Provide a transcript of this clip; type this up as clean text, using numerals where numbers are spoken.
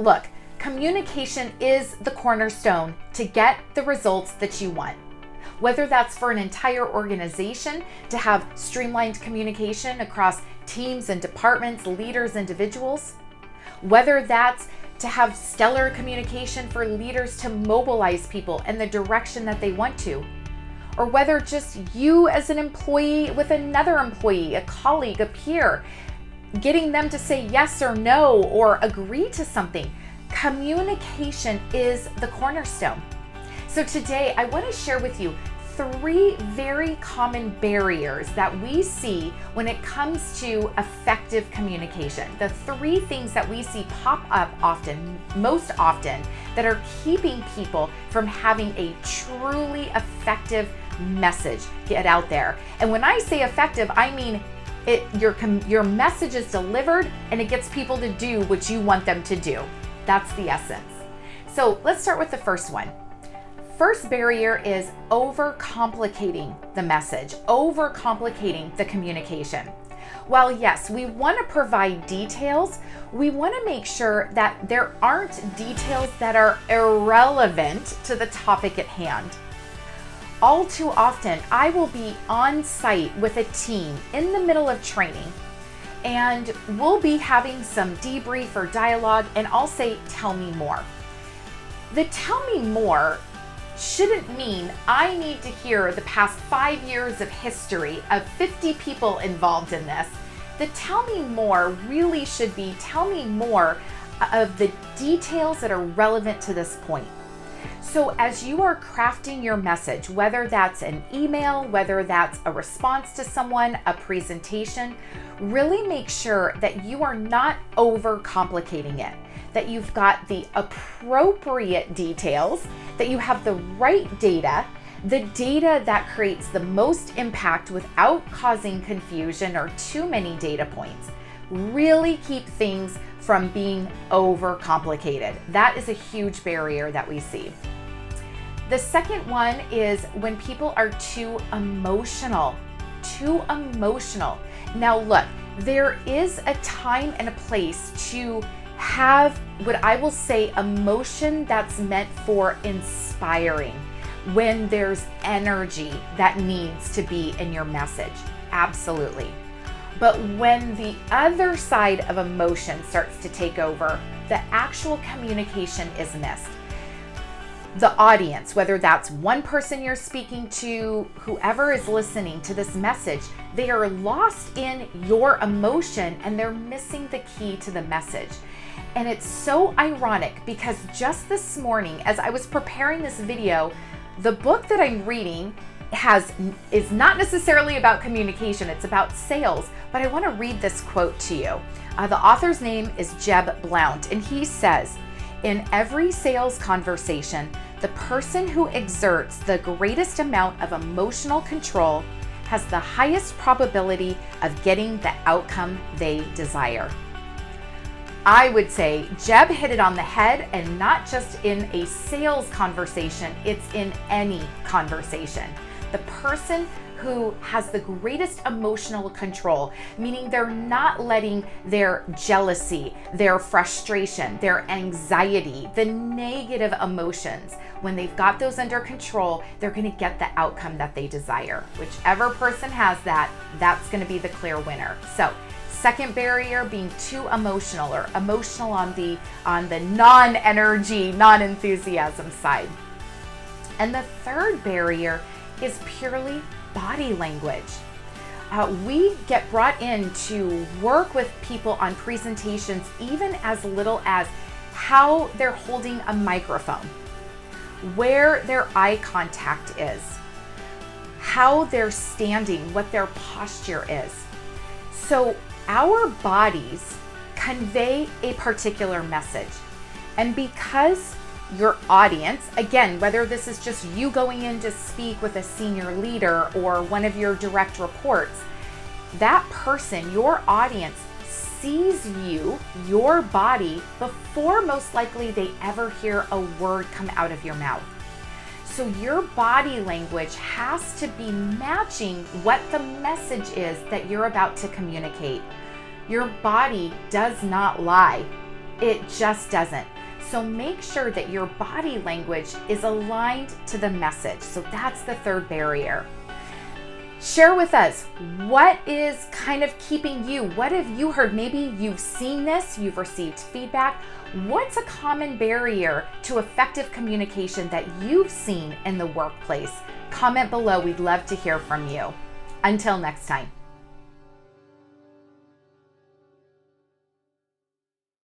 Look, communication is the cornerstone to get the results that you want. Whether that's for an entire organization to have streamlined communication across teams and departments, leaders, individuals, whether that's to have stellar communication for leaders to mobilize people in the direction that they want to, or whether just you as an employee with another employee, a colleague, a peer, getting them to say yes or no or agree to something. Communication is the cornerstone. So today I want to share with you 3 very common barriers that we see when it comes to effective communication. The 3 things that we see pop up most often, that are keeping people from having a truly effective message get out there. And when I say effective, I mean your message is delivered and it gets people to do what you want them to do. That's the essence. So let's start with the first one. First barrier is overcomplicating the message, overcomplicating the communication. While yes, we want to provide details, we want to make sure that there aren't details that are irrelevant to the topic at hand. All too often, I will be on site with a team in the middle of training, and we'll be having some debrief or dialogue, and I'll say, tell me more. The tell me more shouldn't mean I need to hear the past 5 years of history of 50 people involved in this. The tell me more really should be tell me more of the details that are relevant to this point. So as you are crafting your message, whether that's an email, whether that's a response to someone, a presentation, really make sure that you are not overcomplicating it, that you've got the appropriate details, that you have the right data, the data that creates the most impact without causing confusion or too many data points. Really keep things from being overcomplicated. That is a huge barrier that we see. The second one is when people are too emotional. Too emotional. Now look, there is a time and a place to have what I will say emotion that's meant for inspiring, when there's energy that needs to be in your message. Absolutely. But when the other side of emotion starts to take over, the actual communication is missed. The audience, whether that's one person you're speaking to, whoever is listening to this message, they are lost in your emotion and they're missing the key to the message. And it's so ironic because just this morning, as I was preparing this video, the book that I'm reading is not necessarily about communication, it's about sales, but I want to read this quote to you. The author's name is Jeb Blount, and he says, "In every sales conversation, the person who exerts the greatest amount of emotional control has the highest probability of getting the outcome they desire." I would say Jeb hit it on the head, and not just in a sales conversation, it's in any conversation. The person who has the greatest emotional control, meaning they're not letting their jealousy, their frustration, their anxiety, the negative emotions, when they've got those under control, they're going to get the outcome that they desire. Whichever person has that, that's going to be the clear winner. So, second barrier, being too emotional, or emotional on the non-energy, non-enthusiasm side. And the third barrier is purely body language. We get brought in to work with people on presentations, even as little as how they're holding a microphone, where their eye contact is, how they're standing, what their posture is. So our bodies convey a particular message. And because your audience, again, whether this is just you going in to speak with a senior leader or one of your direct reports, that person, your audience, sees you, your body, before most likely they ever hear a word come out of your mouth. So your body language has to be matching what the message is that you're about to communicate. Your body does not lie. It just doesn't. So make sure that your body language is aligned to the message. So that's the third barrier. Share with us, what is kind of keeping you? What have you heard? Maybe you've seen this, you've received feedback. What's a common barrier to effective communication that you've seen in the workplace? Comment below. We'd love to hear from you. Until next time.